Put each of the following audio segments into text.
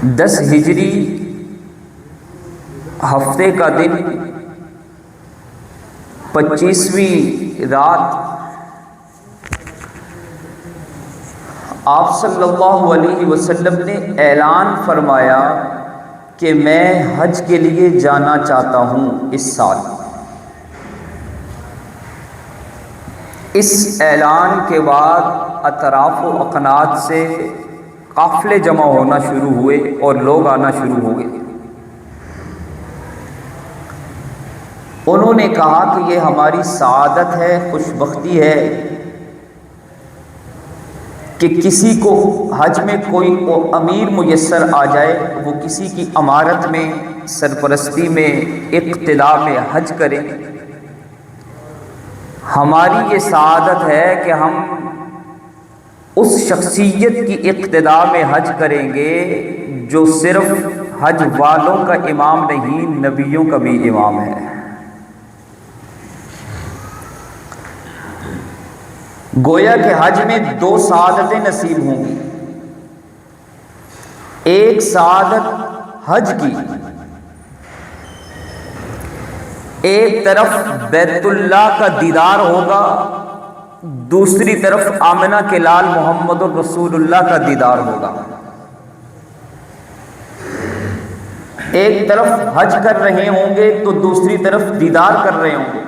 10 ہجری ہفتے کا دن 25ویں رات آپ صلی اللہ علیہ وسلم نے اعلان فرمایا کہ میں حج کے لیے جانا چاہتا ہوں اس سال۔ اس اعلان کے بعد اطراف و اقناط سے قافلے جمع ہونا شروع ہوئے اور لوگ آنا شروع ہو گئے۔ انہوں نے کہا کہ یہ ہماری سعادت ہے، خوش بختی ہے کہ کسی کو حج میں کوئی امیر میسر آ جائے، وہ کسی کی امارت میں، سرپرستی میں، اقتداء میں حج کرے۔ ہماری یہ سعادت ہے کہ ہم اس شخصیت کی اقتداء میں حج کریں گے جو صرف حج والوں کا امام نہیں، نبیوں کا بھی امام ہے۔ گویا کہ حج میں 2 سعادتیں نصیب ہوں گی۔ ایک سعادت حج کی، ایک طرف بیت اللہ کا دیدار ہوگا، دوسری طرف آمنہ کے لال محمد الرسول اللہ کا دیدار ہوگا۔ ایک طرف حج کر رہے ہوں گے تو دوسری طرف دیدار کر رہے ہوں گے۔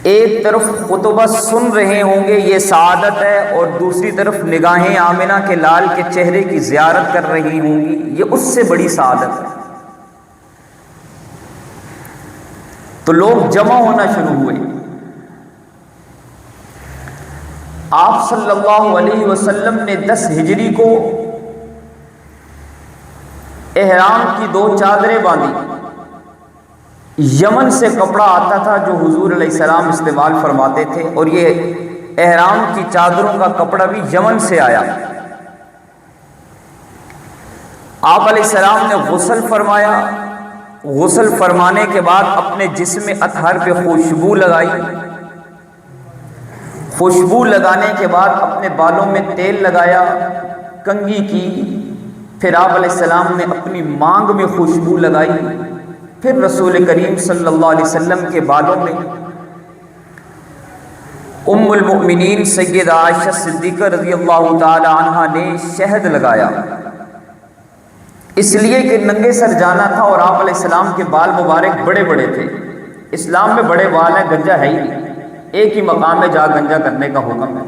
ایک طرف خطبہ سن رہے ہوں گے، یہ سعادت ہے، اور دوسری طرف نگاہیں آمنہ کے لال کے چہرے کی زیارت کر رہی ہوں گی، یہ اس سے بڑی سعادت ہے۔ تو لوگ جمع ہونا شروع ہوئے۔ آپ صلی اللہ علیہ وسلم نے 10 ہجری کو احرام کی 2 چادریں باندھی۔ یمن سے کپڑا آتا تھا جو حضور علیہ السلام استعمال فرماتے تھے، اور یہ احرام کی چادروں کا کپڑا بھی یمن سے آیا۔ آپ علیہ السلام نے غسل فرمایا، غسل فرمانے کے بعد اپنے جسم اطہر پہ خوشبو لگائی، خوشبو لگانے کے بعد اپنے بالوں میں تیل لگایا، کنگھی کی، پھر آپ علیہ السلام نے اپنی مانگ میں خوشبو لگائی، پھر رسول کریم صلی اللہ علیہ وسلم کے بالوں میں ام المؤمنین سیدہ عائشہ صدیقہ رضی اللہ تعالی عنہا نے شہد لگایا، اس لیے کہ ننگے سر جانا تھا، اور آپ علیہ السلام کے بال مبارک بڑے بڑے تھے۔ اسلام میں بڑے بال ہیں، گنجا ہے ہی نہیں، ایک ہی مقام میں جا گنجا کرنے کا حکم ہے،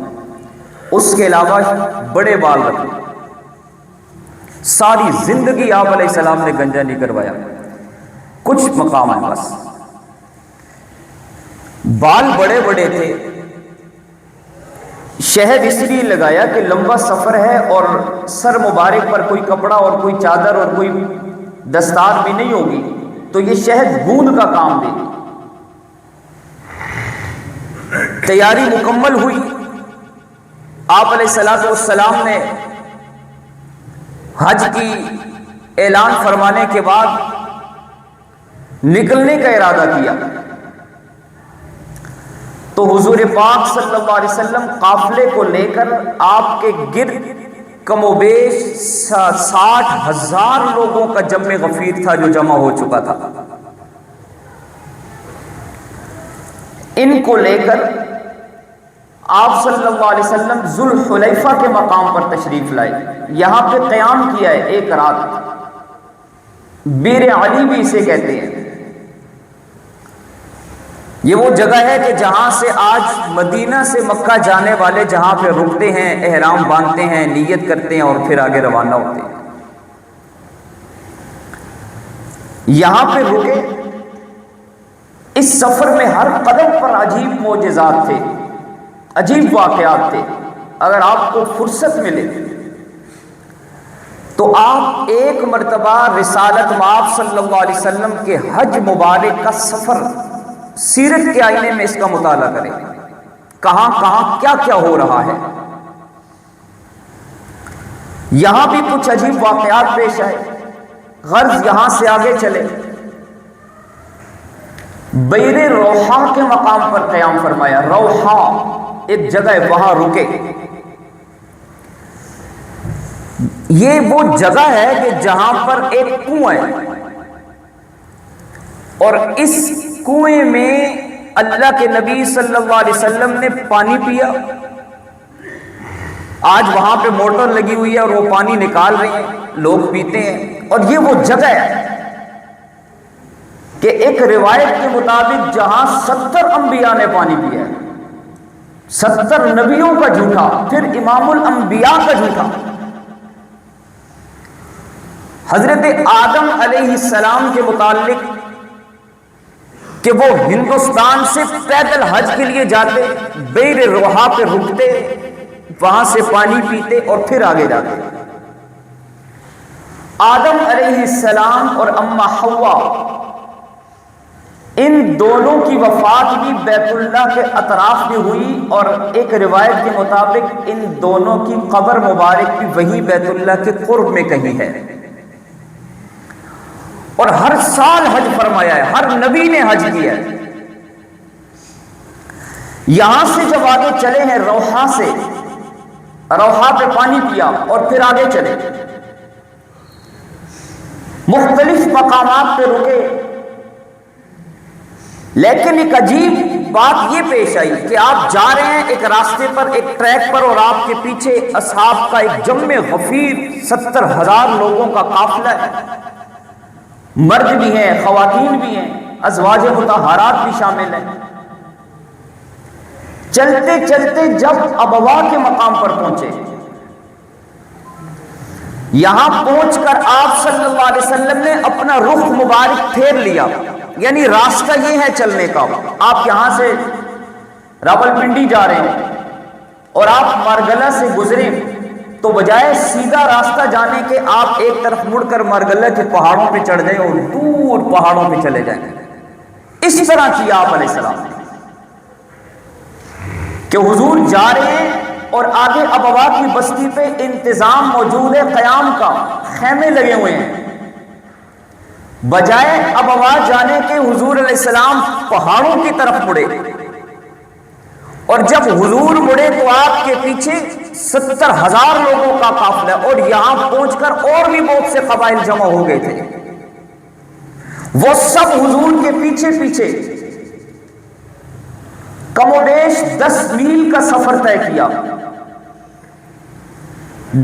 اس کے علاوہ بڑے بال رکھے۔ ساری زندگی آپ علیہ السلام نے گنجا نہیں کروایا، کچھ مقام ہے بس۔ بال بڑے بڑے تھے، شہد اس لیے لگایا کہ لمبا سفر ہے اور سر مبارک پر کوئی کپڑا اور کوئی چادر اور کوئی دستار بھی نہیں ہوگی، تو یہ شہد بوند کا کام دے گی۔ تیاری مکمل ہوئی۔ آپ علیہ السلام نے حج کی اعلان فرمانے کے بعد نکلنے کا ارادہ کیا، تو حضور پاک صلی اللہ علیہ وسلم قافلے کو لے کر آپ کے گرد کم و بیش 60,000 لوگوں کا جمع غفیر تھا جو جمع ہو چکا تھا۔ ان کو لے کر آپ صلی اللہ علیہ وسلم ذوالحلیفہ کے مقام پر تشریف لائے، یہاں پہ قیام کیا ہے 1 رات، بیر علی بھی اسے کہتے ہیں۔ یہ وہ جگہ ہے کہ جہاں سے آج مدینہ سے مکہ جانے والے جہاں پہ رکتے ہیں، احرام باندھتے ہیں، نیت کرتے ہیں اور پھر آگے روانہ ہوتے ہیں، یہاں پہ رکے۔ اس سفر میں ہر قدم پر عجیب معجزات تھے، عجیب واقعات تھے۔ اگر آپ کو فرصت ملے تو آپ ایک مرتبہ رسالت مآب صلی اللہ علیہ وسلم کے حج مبارک کا سفر سیرت کے آئینے میں اس کا مطالعہ کریں، کہاں کہاں کیا کیا ہو رہا ہے۔ یہاں بھی کچھ عجیب واقعات پیش آئے۔ غرض یہاں سے آگے چلے، بیر روحا کے مقام پر قیام فرمایا۔ روحا ایک جگہ ہے، وہاں رکے۔ یہ وہ جگہ ہے کہ جہاں پر ایک کنواں ہے، اور اس کنویں میں اللہ کے نبی صلی اللہ علیہ وسلم نے پانی پیا۔ آج وہاں پہ موٹر لگی ہوئی ہے اور وہ پانی نکال رہے ہیں، لوگ پیتے ہیں۔ اور یہ وہ جگہ ہے کہ ایک روایت کے مطابق جہاں 70 انبیاء نے پانی پیا ہے، 70 نبیوں کا جھوٹا، پھر امام الانبیاء کا جھوٹا۔ حضرت آدم علیہ السلام کے متعلق کہ وہ ہندوستان سے پیدل حج کے لیے جاتے، بئر روحا پہ رکتے، وہاں سے پانی پیتے اور پھر آگے جاتے۔ آدم علیہ السلام اور اما حوا، ان دونوں کی وفات بھی بیت اللہ کے اطراف میں ہوئی، اور ایک روایت کے مطابق ان دونوں کی قبر مبارک بھی وہی بیت اللہ کے قرب میں کہیں ہے۔ اور ہر سال حج فرمایا ہے، ہر نبی نے حج کیا ہے۔ یہاں سے جب آگے چلے ہیں روحا سے، روحا پہ پانی پیا اور پھر آگے چلے، مختلف مقامات پہ رکے، لیکن ایک عجیب بات یہ پیش آئی کہ آپ جا رہے ہیں ایک راستے پر، ایک ٹریک پر، اور آپ کے پیچھے اصحاب کا ایک جمع غفیر 70,000 لوگوں کا قافلہ ہے، مرد بھی ہیں، خواتین بھی ہیں، ازواج مطہرات بھی شامل ہیں۔ چلتے چلتے جب ابوا کے مقام پر پہنچے، یہاں پہنچ کر آپ صلی اللہ علیہ وسلم نے اپنا رخ مبارک پھیر لیا، یعنی راستہ یہ ہے چلنے کا۔ آپ یہاں سے راولپنڈی جا رہے ہیں اور آپ مارگلہ سے گزرے، تو بجائے سیدھا راستہ جانے کے آپ ایک طرف مڑ کر مارگلہ کے پہاڑوں پہ چڑھ جائیں اور دور پہاڑوں پہ چلے جائیں۔ اس طرح کیا آپ علیہ السلام نے کہ حضور جا رہے ہیں اور آگے ابوا کی بستی پہ انتظام موجود ہے قیام کا، خیمے لگے ہوئے ہیں۔ بجائے ابوا جانے کے حضور علیہ السلام پہاڑوں کی طرف مڑے، اور جب حضور مڑے تو آپ کے پیچھے 70,000 لوگوں کا قافلہ، اور یہاں پہنچ کر اور بھی بہت سے قبائل جمع ہو گئے تھے، وہ سب حضور کے پیچھے پیچھے کم و بیش 10 میل کا سفر طے کیا۔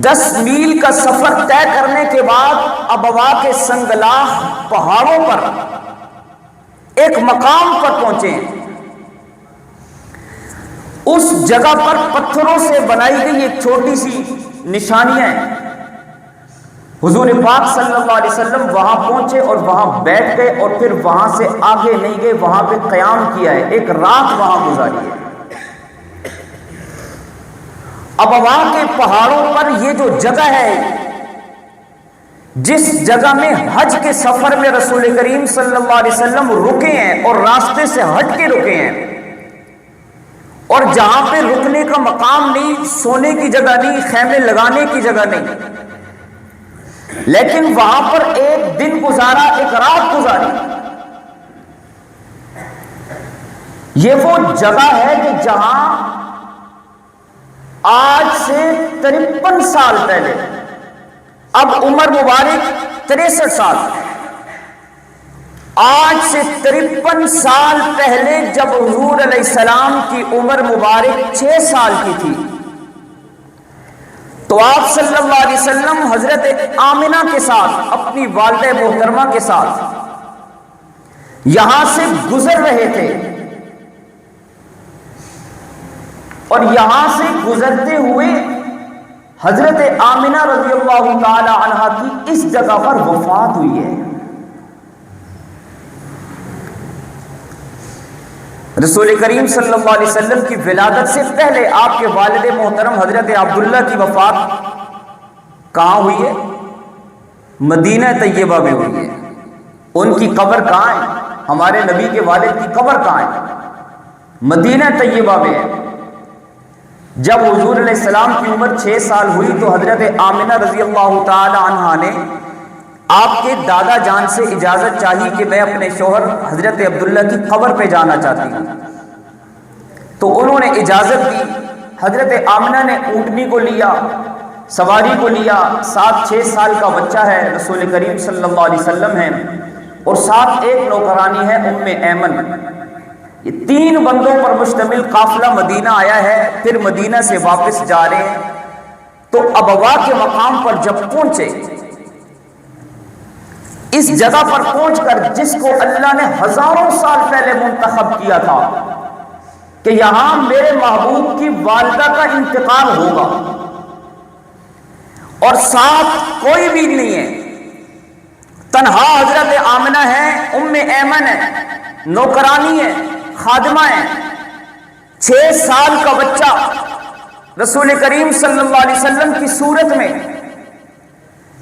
10 میل کا سفر طے کرنے کے بعد ابوا کے سنگلاخ پہاڑوں پر ایک مقام پر پہنچے۔ اس جگہ پر پتھروں سے بنائی گئی ایک چھوٹی سی نشانیاں ہیں۔ حضور پاک صلی اللہ علیہ وسلم وہاں پہنچے اور وہاں بیٹھ گئے، اور پھر وہاں سے آگے نہیں گئے، وہاں پہ قیام کیا ہے، ایک رات وہاں گزاری ہے۔ ابوا کے پہاڑوں پر یہ جو جگہ ہے، جس جگہ میں حج کے سفر میں رسول کریم صلی اللہ علیہ وسلم رکے ہیں اور راستے سے ہٹ کے رکے ہیں، اور جہاں پہ رکنے کا مقام نہیں، سونے کی جگہ نہیں، خیمے لگانے کی جگہ نہیں، لیکن وہاں پر ایک دن گزارا، ایک رات گزاری۔ یہ وہ جگہ ہے کہ جہاں آج سے 53 سال پہلے، اب عمر مبارک 63 سال، آج سے 53 سال پہلے جب حضور علیہ السلام کی عمر مبارک 6 سال کی تھی، تو آپ صلی اللہ علیہ وسلم حضرت آمنہ کے ساتھ، اپنی والدہ محترمہ کے ساتھ یہاں سے گزر رہے تھے، اور یہاں سے گزرتے ہوئے حضرت آمنہ رضی اللہ تعالی عنہا کی اس جگہ پر وفات ہوئی ہے۔ رسول کریم صلی اللہ علیہ وسلم کی ولادت سے پہلے آپ کے والد محترم حضرت عبداللہ کی وفات کہاں ہوئی ہے؟ مدینہ طیبہ میں ہوئی ہے۔ ان کی قبر کہاں ہے؟ ہمارے نبی کے والد کی قبر کہاں ہے؟ مدینہ طیبہ میں ہے۔ جب حضور علیہ السلام کی عمر 6 سال ہوئی تو حضرت آمنہ رضی اللہ تعالی عنہا نے آپ کے دادا جان سے اجازت چاہی کہ میں اپنے شوہر حضرت عبداللہ کی قبر پہ جانا چاہتی ہوں، تو انہوں نے اجازت دی۔ حضرت آمنہ نے اونٹنی کو لیا، سواری کو لیا، 7-6 سال کا بچہ ہے، رسول کریم صلی اللہ علیہ وسلم ہے، اور ساتھ ایک نوکرانی ہے ام ایمن۔ یہ 3 بندوں پر مشتمل قافلہ مدینہ آیا ہے، پھر مدینہ سے واپس جا رہے ہیں۔ تو ابوا کے مقام پر جب پہنچے، اس جگہ پر پہنچ کر جس کو اللہ نے ہزاروں سال پہلے منتخب کیا تھا کہ یہاں میرے محبوب کی والدہ کا انتقال ہوگا، اور ساتھ کوئی بھی نہیں ہے، تنہا حضرت آمنہ ہے، ام ایمن ہے، نوکرانی ہے، خادمہ ہے، 6 سال کا بچہ رسول کریم صلی اللہ علیہ وسلم کی صورت میں،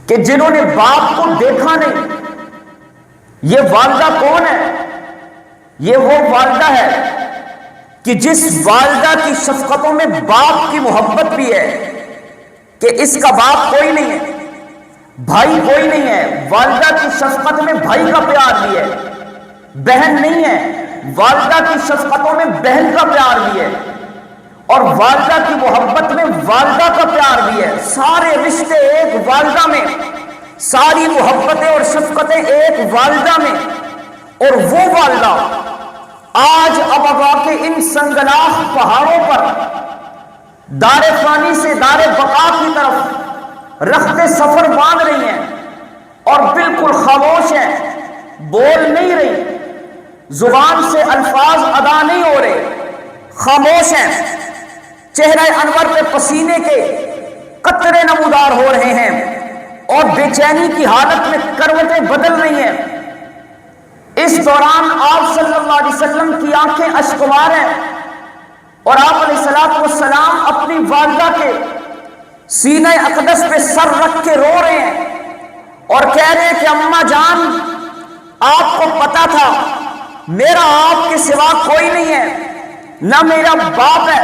کہ جنہوں نے باپ کو دیکھا نہیں۔ یہ والدہ کون ہے؟ یہ وہ والدہ ہے کہ جس والدہ کی شفقتوں میں باپ کی محبت بھی ہے، کہ اس کا باپ کوئی نہیں ہے، بھائی کوئی نہیں ہے، والدہ کی شفقت میں بھائی کا پیار بھی ہے، بہن نہیں ہے، والدہ کی شفقتوں میں بہن کا پیار بھی ہے، اور والدہ کی محبت میں والدہ کا پیار بھی ہے۔ سارے رشتے ایک والدہ میں، ساری محبتیں اور شفقتیں ایک والدہ میں، اور وہ والدہ آج ابوا کے ان سنگلاخ پہاڑوں پر دار فانی سے دار بقا کی طرف رخت سفر باندھ رہی ہیں، اور بالکل خاموش ہیں، بول نہیں رہی، زبان سے الفاظ ادا نہیں ہو رہے، خاموش ہیں، چہرہ انور پہ پسینے کے قطرے نمودار ہو رہے ہیں، اور بے چینی کی حالت میں کروٹیں بدل رہی ہیں۔ اس دوران آپ صلی اللہ علیہ وسلم کی آنکھیں اشکبار ہیں، اور آپ علیہ السلام اپنی والدہ کے سینہ اقدس پہ سر رکھ کے رو رہے ہیں، اور کہہ رہے ہیں کہ اماں جان، آپ کو پتا تھا میرا آپ کے سوا کوئی نہیں ہے، نہ میرا باپ ہے،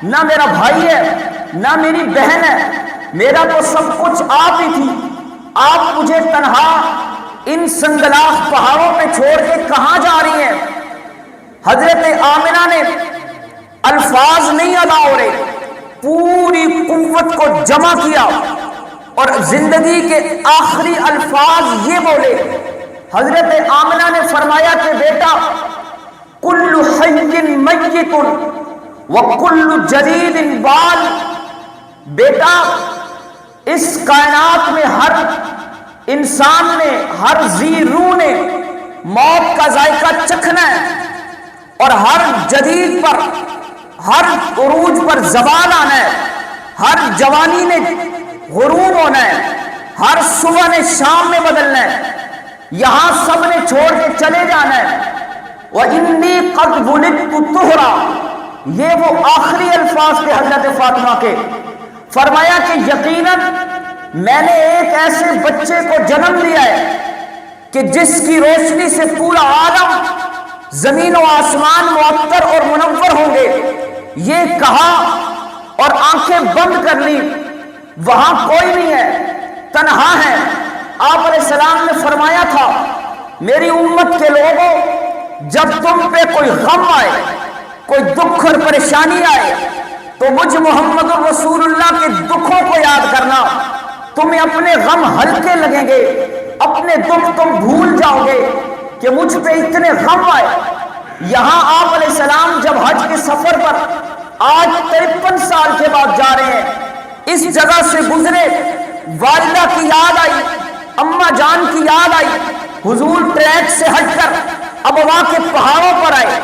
نہ میرا بھائی ہے، نہ میری بہن ہے، میرا تو سب کچھ آپ ہی تھی، آپ مجھے تنہا ان سنگلاخ پہاڑوں پہ چھوڑ کے کہاں جا رہی ہیں؟ حضرت آمنہ نے الفاظ نہیں ادا ہو رہے، پوری قوت کو جمع کیا اور زندگی کے آخری الفاظ یہ بولے۔ حضرت آمنہ نے فرمایا کہ بیٹا، کل حی میت وکل جدید بال، بیٹا اس کائنات میں ہر انسان نے، ہر ذی روح نے موت کا ذائقہ چکھنا ہے، اور ہر جدید پر، ہر عروج پر زوال آنا ہے، ہر جوانی نے غروب ہونا ہے، ہر صبح نے شام میں بدلنا ہے، یہاں سب نے چھوڑ کے چلے جانا ہے۔ وَإِنِّي قَدْ وُلِدْتُ طُهْرًا، یہ وہ آخری الفاظ تھے حضرت فاطمہ کے۔ فرمایا کہ یقیناً میں نے ایک ایسے بچے کو جنم دیا ہے کہ جس کی روشنی سے پورا عالم، زمین و آسمان معطر اور منور ہوں گے۔ یہ کہا اور آنکھیں بند کر لی، وہاں کوئی نہیں ہے، تنہا ہے۔ آپ علیہ السلام نے فرمایا تھا، میری امت کے لوگوں، جب تم پہ کوئی غم آئے، کوئی دکھ اور پریشانی آئے، تو مجھ محمد الرسول اللہ کے دکھوں کو یاد کرنا، تمہیں اپنے غم ہلکے لگیں گے، اپنے دکھ تم بھول جاؤ گے کہ مجھ پہ اتنے غم آئے۔ یہاں آپ علیہ السلام جب حج کے سفر پر آج 53 سال کے بعد جا رہے ہیں، اس جگہ سے گزرے، والدہ کی یاد آئی، اماں جان کی یاد آئی، حضور ٹریک سے ہٹ کر ابوا کے پہاڑوں پر آئے،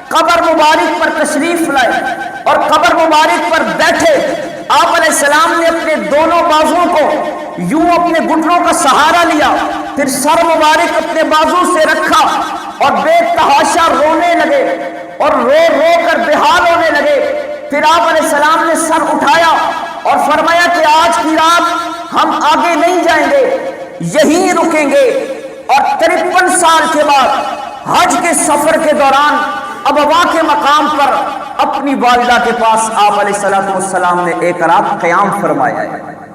قبر مبارک پر تشریف لائے، اور قبر مبارک پر بیٹھے۔ آپ علیہ السلام نے اپنے دونوں بازوؤں کو یوں اپنے گھٹنوں کا سہارا لیا، پھر سر مبارک اپنے بازو سے رکھا، اور بے تحاشا رونے لگے، اور رو رو کر بے حال ہونے لگے۔ پھر آپ علیہ السلام نے سر اٹھایا اور فرمایا کہ آج کی رات ہم آگے نہیں جائیں گے، یہیں رکیں گے۔ اور 53 سال کے بعد حج کے سفر کے دوران ابوا کے مقام پر اپنی والدہ کے پاس آپ علیہ السلام نے ایک رات قیام فرمایا ہے۔